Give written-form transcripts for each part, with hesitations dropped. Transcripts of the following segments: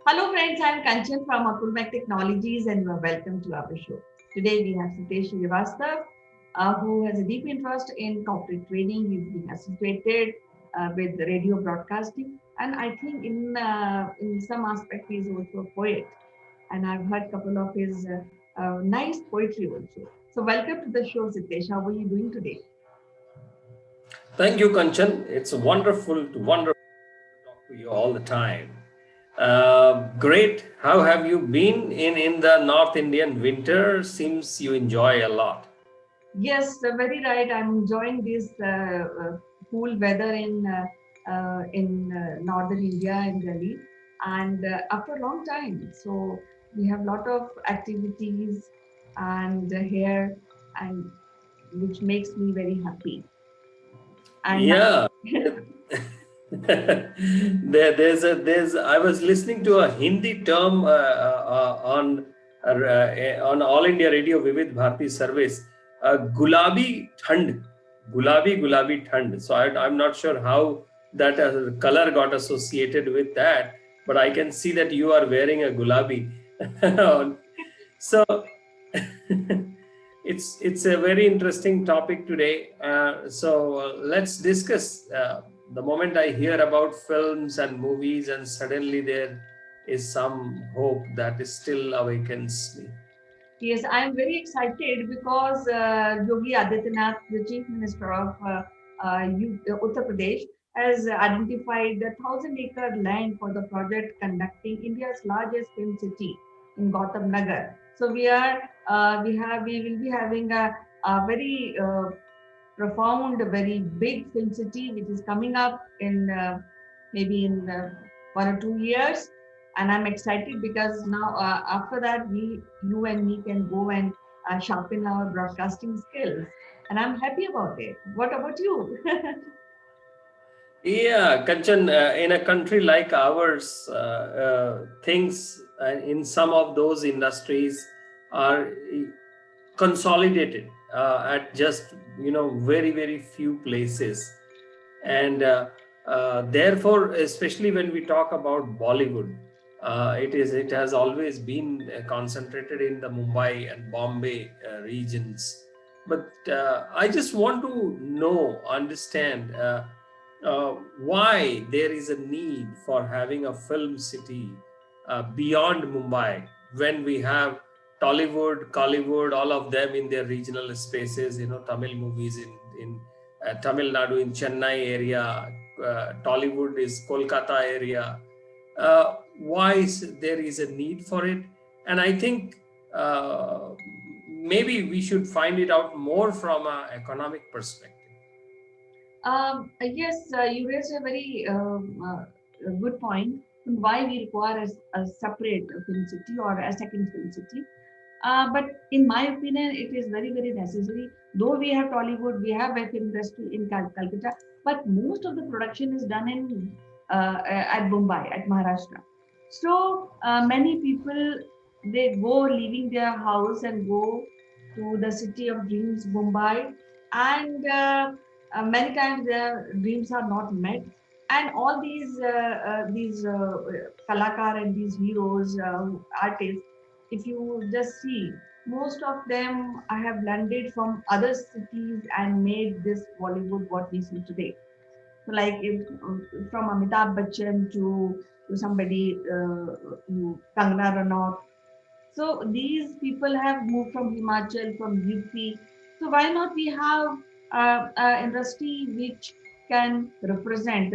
Hello friends, I am Kanchan from Akulmach Technologies and you are welcome to our show. Today we have Shri who has a deep interest in corporate training. He's been associated with radio broadcasting, and I think in some aspect he is also a poet. And I've heard a couple of his nice poetry also. So welcome to the show, Sitesh. How are you doing today? Thank you, Kanchan. It's wonderful to talk to you all the time. Great. How have you been in the North Indian winter? Seems you enjoy a lot. Yes, very right. I'm enjoying this cool weather in northern India in Delhi, and after a long time, so we have a lot of activities and here, and which makes me very happy. And Yeah. now, There's I was listening to a Hindi term on All India Radio Vivid Bharati service, gulabi thand, gulabi thand. So I'm not sure how that color got associated with that, but I can see that you are wearing a gulabi. So it's a very interesting topic today. Let's discuss. The moment I hear about films and movies, and suddenly there is some hope that still awakens me. yes, I'm very excited because Yogi Adityanath, the Chief Minister of Uttar Pradesh, has identified a 1,000-acre land for the project conducting India's largest film city in Gautam Nagar. So we will be having a very profound, a very big film city which is coming up in maybe in 1 or 2 years. And I'm excited because now after that you and me can go and sharpen our broadcasting skills. And I'm happy about it. What about you? Yeah, Kanchan, in a country like ours, things in some of those industries are consolidated at just very few places, and therefore, especially when we talk about Bollywood, it has always been concentrated in the Mumbai and Bombay regions. But I just want to understand. Why there is a need for having a film city beyond Mumbai when we have Tollywood, Collywood, all of them in their regional spaces, Tamil movies in Tamil Nadu, in Chennai area, Tollywood is Kolkata area. Why there is a need for it? And I think maybe we should find it out more from an economic perspective. Yes, you raised a very a good point on why we require a separate film city or a second film city. But in my opinion, it is very necessary. Though we have Tollywood, we have a film industry in Calcutta, but most of the production is done in at Mumbai, at Maharashtra. So many people they go leaving their house and go to the city of dreams, Mumbai, and many times their dreams are not met. And all these kalakar and these heroes, artists, if you just see, most of them I have landed from other cities and made this Bollywood what we see today. So like if, from Amitabh Bachchan to somebody Kangana Ranaut. So these people have moved from Himachal, from UP. So why not we have industry which can representing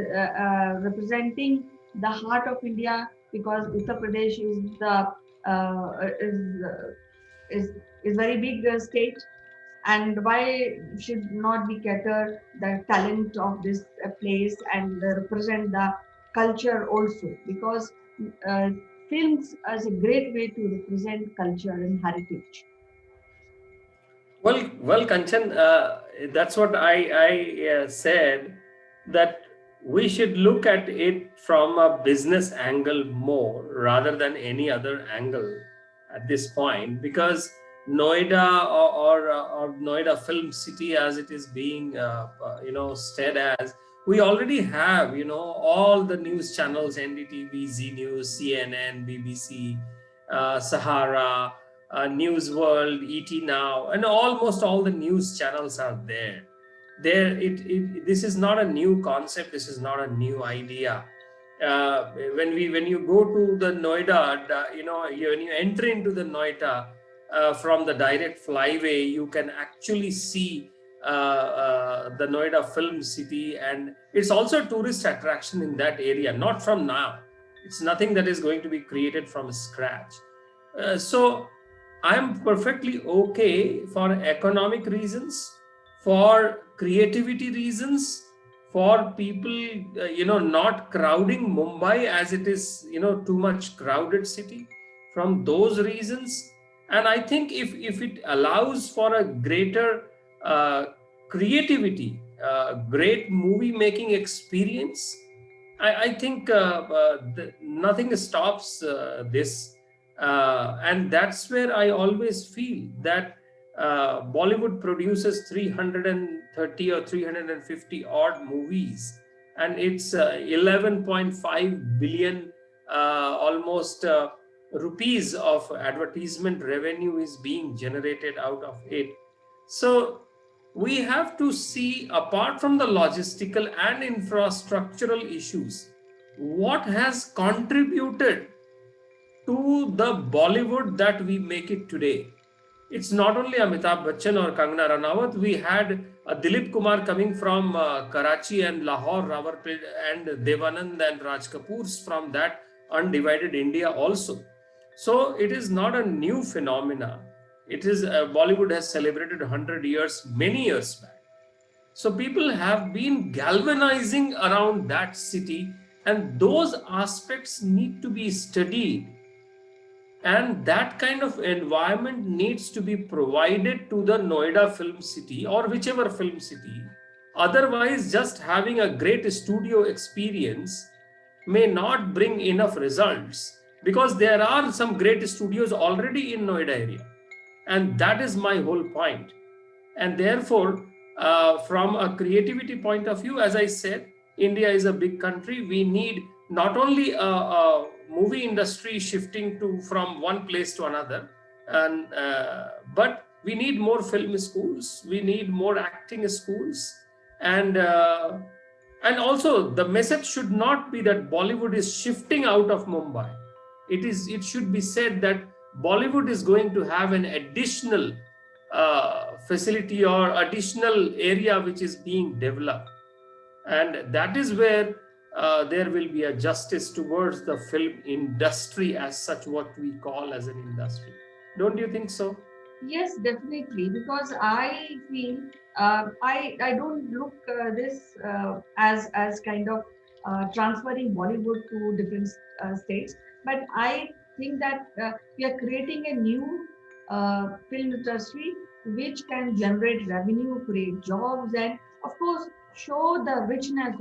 the heart of India, because Uttar Pradesh is the is is is very big state, and why should not we cater the talent of this place and represent the culture also, because uh, films is a great way to represent culture and heritage. Well, Kanchan, that's what I said, that we should look at it from a business angle more rather than any other angle at this point, because Noida or Noida Film City, as it is being said as, We already have, all the news channels: NDTV, Z News, CNN, BBC, Sahara, News World, ET Now, and almost all the news channels are there. This is not a new concept. This is not a new idea. When you go to the Noida, when you enter into the Noida from the direct flyway, you can actually see the Noida Film City, and it's also a tourist attraction in that area. Not from now; it's nothing that is going to be created from scratch. So I'm perfectly okay for economic reasons, for creativity reasons, for people, not crowding Mumbai as it is, too much crowded city. From those reasons, and I think if it allows for a greater uh, creativity, great movie making experience, I think nothing stops this, and that's where I always feel that Bollywood produces 330 or 350 odd movies, and it's 11.5 billion almost rupees of advertisement revenue is being generated out of it. So we have to see, apart from the logistical and infrastructural issues, what has contributed to the Bollywood that we make it today. It's not only Amitabh Bachchan or Kangana Ranaut. We had Dilip Kumar coming from Karachi and Lahore, Rawalpindi, and Devanand and Raj Kapoor's from that undivided India also. So it is not a new phenomena. It is Bollywood has celebrated 100 years many years back. So people have been galvanizing around that city, and those aspects need to be studied, and that kind of environment needs to be provided to the Noida film city or whichever film city. Otherwise, just having a great studio experience may not bring enough results, because there are some great studios already in Noida area, and that is my whole point. And therefore, from a creativity point of view, as I said, India is a big country. We need not only a movie industry shifting to from one place to another, and but we need more film schools. We need more acting schools, and also the message should not be that Bollywood is shifting out of Mumbai. It should be said that Bollywood is going to have an additional facility or additional area which is being developed, and that is where there will be a justice towards the film industry as such, what we call as an industry. Don't you think so? Yes, definitely. Because I feel I don't look this as kind of transferring Bollywood to different states, but I think that we are creating a new film industry which can generate revenue, create jobs, and of course show the richness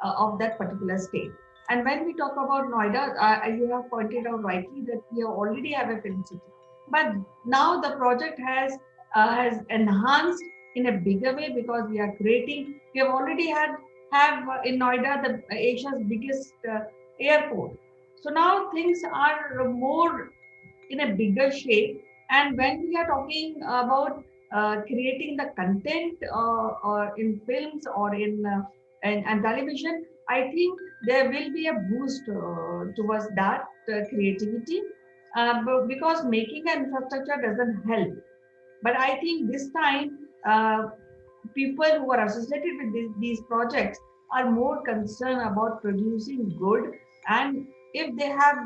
of that particular state. And when we talk about Noida, you have pointed out rightly that we already have a film city, but now the project has enhanced in a bigger way, because we are creating. We have already have in Noida the Asia's biggest airport. So now things are more in a bigger shape. And when we are talking about creating the content or in films or in and television, I think there will be a boost towards that creativity, because making an infrastructure doesn't help. But I think this time, people who are associated with these projects are more concerned about producing good. And if they have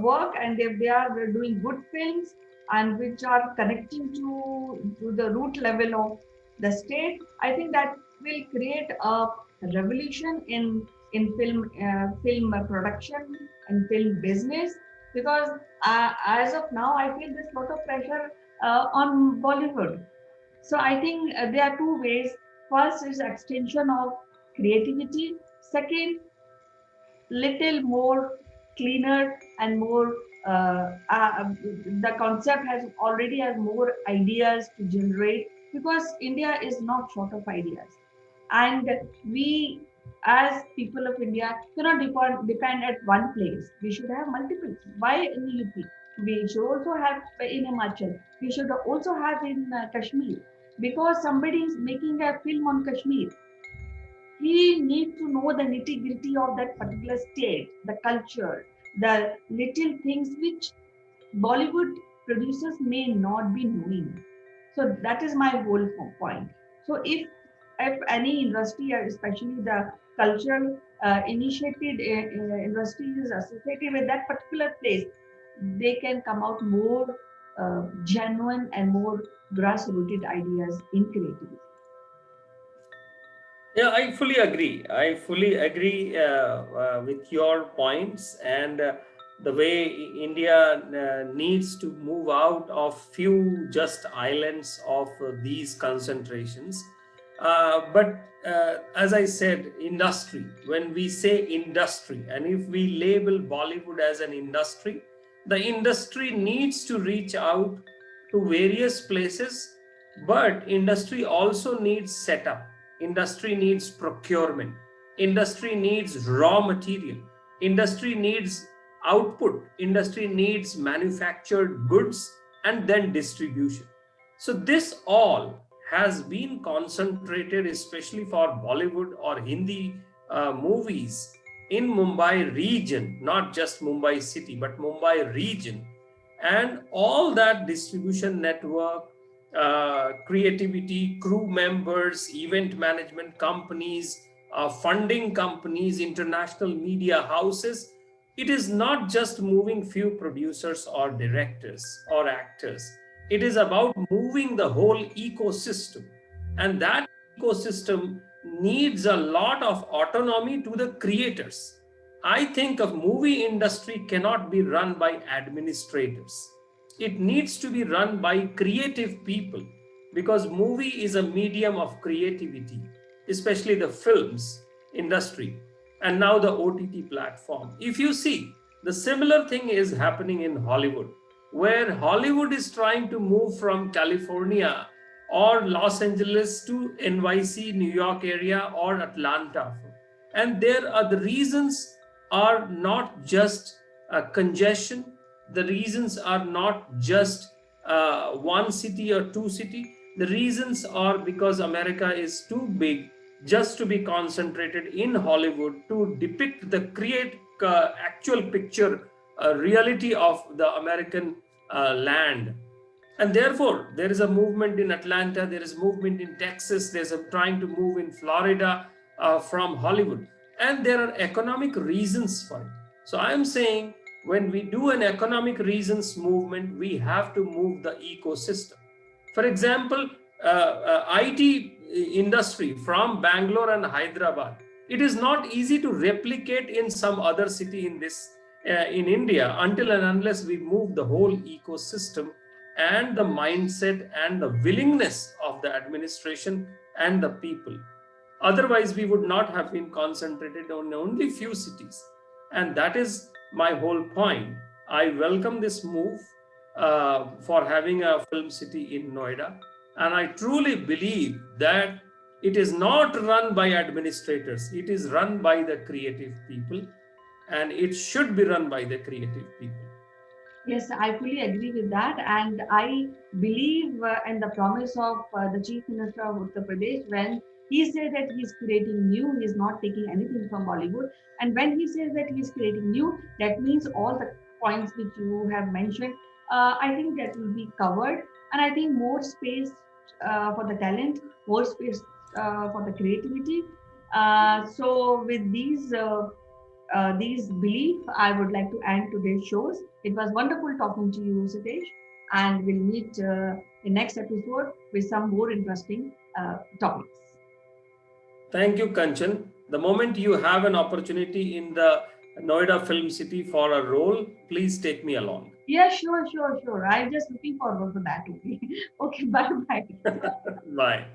work, and if they are doing good films and which are connecting to the root level of the state, I think that will create a revolution in film production and film business. Because as of now, I feel there's a lot of pressure on Bollywood. So I think there are two ways. First is extension of creativity. Second, little more cleaner and more. The concept has already has more ideas to generate, because India is not short of ideas, and we as people of India cannot depend at one place. We should have multiple. Why in UP? We should also have in Himachal. We should also have in Kashmir. Because somebody is making a film on Kashmir, he needs to know the nitty gritty of that particular state, the culture, the little things which Bollywood producers may not be knowing. So that is my whole point. So if any industry, especially the cultural initiated industry is associated with that particular place, they can come out more genuine and more grassrooted ideas in creativity. Yeah, I fully agree. I fully agree with your points, and the way India needs to move out of few just islands of these concentrations. But as I said, industry. When we say industry, and if we label Bollywood as an industry, the industry needs to reach out to various places, but industry also needs setup. Industry needs procurement. Industry needs raw material. Industry needs output. Industry needs manufactured goods and then distribution. So this all has been concentrated, especially for Bollywood or Hindi movies, in Mumbai region, not just Mumbai city, but Mumbai region. And all that distribution network, creativity, crew members, event management companies, funding companies, international media houses. It is not just moving few producers or directors or actors. It is about moving the whole ecosystem. And that ecosystem needs a lot of autonomy to the creators. I think a movie industry cannot be run by administrators. It needs to be run by creative people, because movie is a medium of creativity, especially the films industry and now the OTT platform. If you see, the similar thing is happening in Hollywood, where Hollywood is trying to move from California or Los Angeles to NYC, New York area, or Atlanta. And there are the reasons are not just congestion. The reasons are not just one city or two city. The reasons are because America is too big just to be concentrated in Hollywood to depict the create actual picture reality of the American land. And therefore there is a movement in Atlanta, there is movement in Texas, there's a trying to move in Florida from Hollywood, and there are economic reasons for it. So I am saying, when we do an economic reasons movement, we have to move the ecosystem. For example, IT industry from Bangalore and Hyderabad, it is not easy to replicate in some other city in this in India, until and unless we move the whole ecosystem and the mindset and the willingness of the administration and the people. Otherwise, we would not have been concentrated on only few cities. And that is my whole point. I welcome this move for having a film city in Noida. And I truly believe that it is not run by administrators, it is run by the creative people, and it should be run by the creative people. Yes, I fully agree with that. And I believe in the promise of the Chief Minister of Uttar Pradesh when he says that he's creating new, he's not taking anything from Bollywood. And when he says that he's creating new, that means all the points which you have mentioned, I think that will be covered. And I think more space for the talent, more space for the creativity. So with these belief, I would like to end today's shows. It was wonderful talking to you, Sitesh, and we'll meet in next episode with some more interesting topics. Thank you, Kanchan. The moment you have an opportunity in the Noida Film City for a role, please take me along. Yeah, sure, sure, sure. I'm just looking forward to that. Okay, okay, bye bye. Bye.